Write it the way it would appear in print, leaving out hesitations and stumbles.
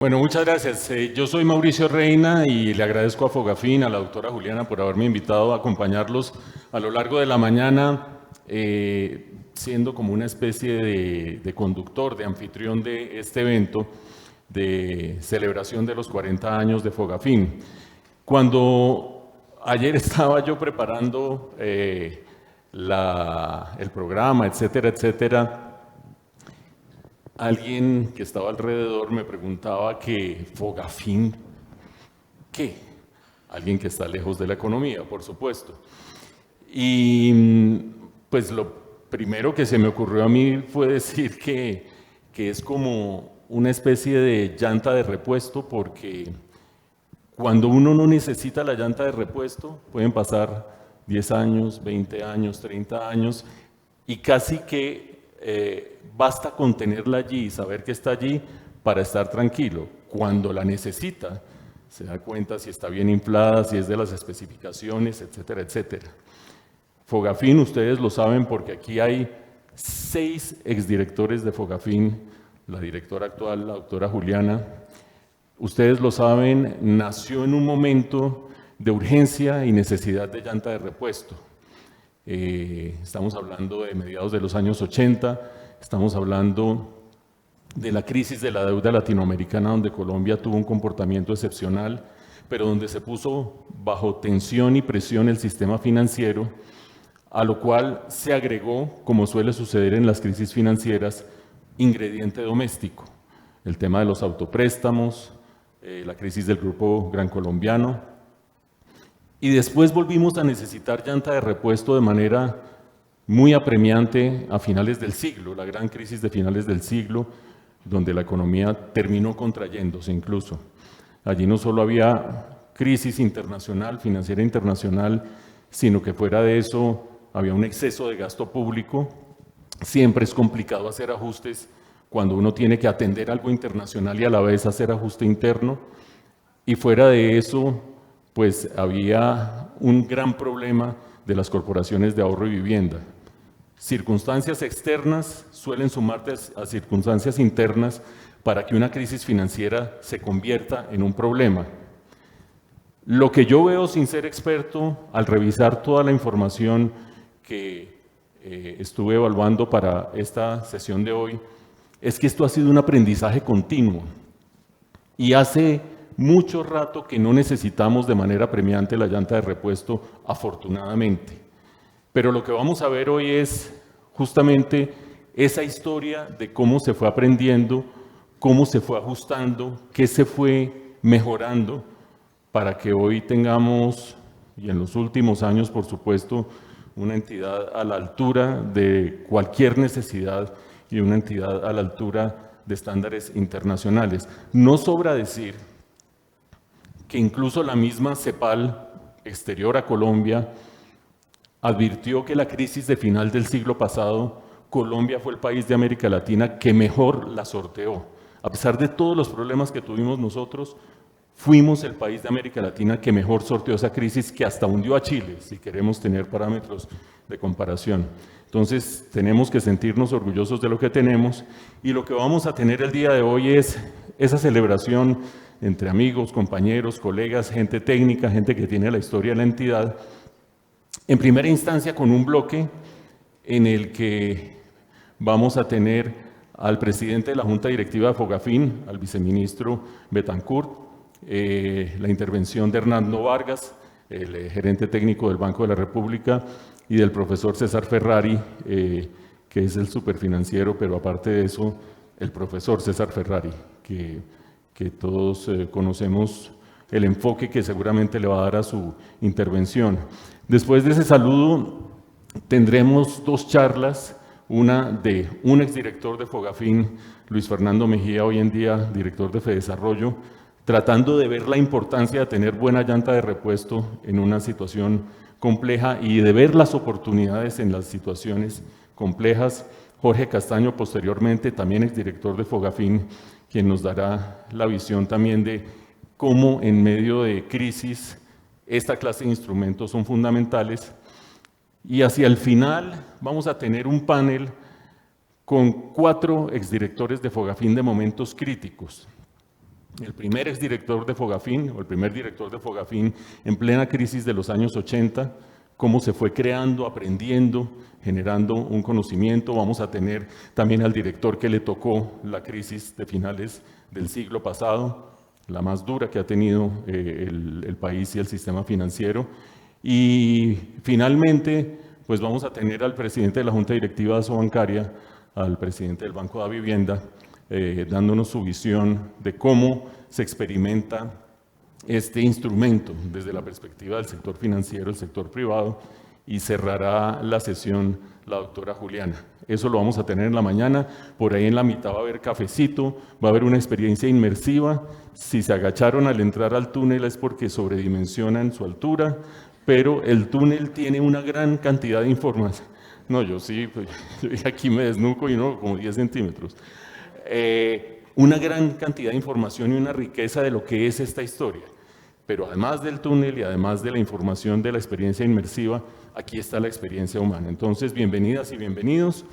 Bueno, muchas gracias. Yo soy Mauricio Reina y le agradezco a Fogafín, a la doctora Juliana, por haberme invitado a acompañarlos a lo largo de la mañana, siendo como una especie de conductor, de anfitrión de este evento de celebración de los 40 años de Fogafín. Cuando ayer estaba yo preparando el programa, etcétera, etcétera, alguien que estaba alrededor me preguntaba que Fogafín, ¿qué? Alguien que está lejos de la economía, por supuesto. Y pues lo primero que se me ocurrió a mí fue decir que es como una especie de llanta de repuesto, porque cuando uno no necesita la llanta de repuesto, pueden pasar 10 años, 20 años, 30 años, y casi que basta con tenerla allí y saber que está allí para estar tranquilo. Cuando la necesita, se da cuenta si está bien inflada, si es de las especificaciones, etcétera, etcétera. Fogafín, ustedes lo saben porque aquí hay 6 exdirectores de Fogafín, la directora actual, la doctora Juliana. Ustedes lo saben, nació en un momento de urgencia y necesidad de llanta de repuesto. Estamos hablando de mediados de los años 80, estamos hablando de la crisis de la deuda latinoamericana, donde Colombia tuvo un comportamiento excepcional, pero donde se puso bajo tensión y presión el sistema financiero, a lo cual se agregó, como suele suceder en las crisis financieras, ingrediente doméstico, el tema de los autopréstamos, la crisis del Grupo Gran Colombiano, y después volvimos a necesitar llanta de repuesto de manera muy apremiante a finales del siglo, la gran crisis de finales del siglo, donde la economía terminó contrayéndose incluso. Allí no solo había crisis internacional, financiera internacional, sino que fuera de eso había un exceso de gasto público. Siempre es complicado hacer ajustes cuando uno tiene que atender algo internacional y a la vez hacer ajuste interno. Y fuera de eso, pues había un gran problema de las corporaciones de ahorro y vivienda. Circunstancias externas suelen sumarse a circunstancias internas para que una crisis financiera se convierta en un problema. Lo que yo veo, sin ser experto, al revisar toda la información que estuve evaluando para esta sesión de hoy, es que esto ha sido un aprendizaje continuo. Y hace mucho rato que no necesitamos de manera apremiante la llanta de repuesto, afortunadamente. Pero lo que vamos a ver hoy es justamente esa historia de cómo se fue aprendiendo, cómo se fue ajustando, qué se fue mejorando para que hoy tengamos, y en los últimos años, por supuesto, una entidad a la altura de cualquier necesidad y una entidad a la altura de estándares internacionales. No sobra decir que incluso la misma CEPAL, exterior a Colombia, advirtió que la crisis de final del siglo pasado, Colombia fue el país de América Latina que mejor la sorteó. A pesar de todos los problemas que tuvimos nosotros, fuimos el país de América Latina que mejor sorteó esa crisis, que hasta hundió a Chile, si queremos tener parámetros de comparación. Entonces, tenemos que sentirnos orgullosos de lo que tenemos, y lo que vamos a tener el día de hoy es esa celebración entre amigos, compañeros, colegas, gente técnica, gente que tiene la historia de la entidad, en primera instancia con un bloque en el que vamos a tener al presidente de la Junta Directiva de Fogafín, al viceministro Betancourt, la intervención de Hernando Vargas, el gerente técnico del Banco de la República, y del profesor César Ferrari, que es el superfinanciero, pero aparte de eso, el profesor César Ferrari, que todos conocemos el enfoque que seguramente le va a dar a su intervención. Después de ese saludo, tendremos 2 charlas, una de un exdirector de Fogafín, Luis Fernando Mejía, hoy en día director de Fedesarrollo, tratando de ver la importancia de tener buena llanta de repuesto en una situación compleja y de ver las oportunidades en las situaciones complejas. Jorge Castaño, posteriormente, también exdirector de Fogafín, quien nos dará la visión también de cómo en medio de crisis esta clase de instrumentos son fundamentales. Y hacia el final vamos a tener un panel con 4 exdirectores de Fogafín de momentos críticos. el primer exdirector de Fogafín, o el primer director de Fogafín, en plena crisis de los años 80, cómo se fue creando, aprendiendo, generando un conocimiento. Vamos a tener también al director que le tocó la crisis de finales del siglo pasado, la más dura que ha tenido el país y el sistema financiero. Y finalmente, pues vamos a tener al presidente de la Junta Directiva de Asobancaria, al presidente del Banco de la Vivienda, dándonos su visión de cómo se experimenta este instrumento desde la perspectiva del sector financiero, el sector privado, y cerrará la sesión la doctora Juliana. Eso lo vamos a tener en la mañana, por ahí en la mitad va a haber cafecito, va a haber una experiencia inmersiva. Si se agacharon al entrar al túnel es porque sobredimensionan su altura, pero el túnel tiene una gran cantidad de información. No, yo sí, pues, yo aquí me desnuco y no, como 10 centímetros. Una gran cantidad de información y una riqueza de lo que es esta historia. Pero además del túnel y además de la información de la experiencia inmersiva, aquí está la experiencia humana. Entonces, bienvenidas y bienvenidos.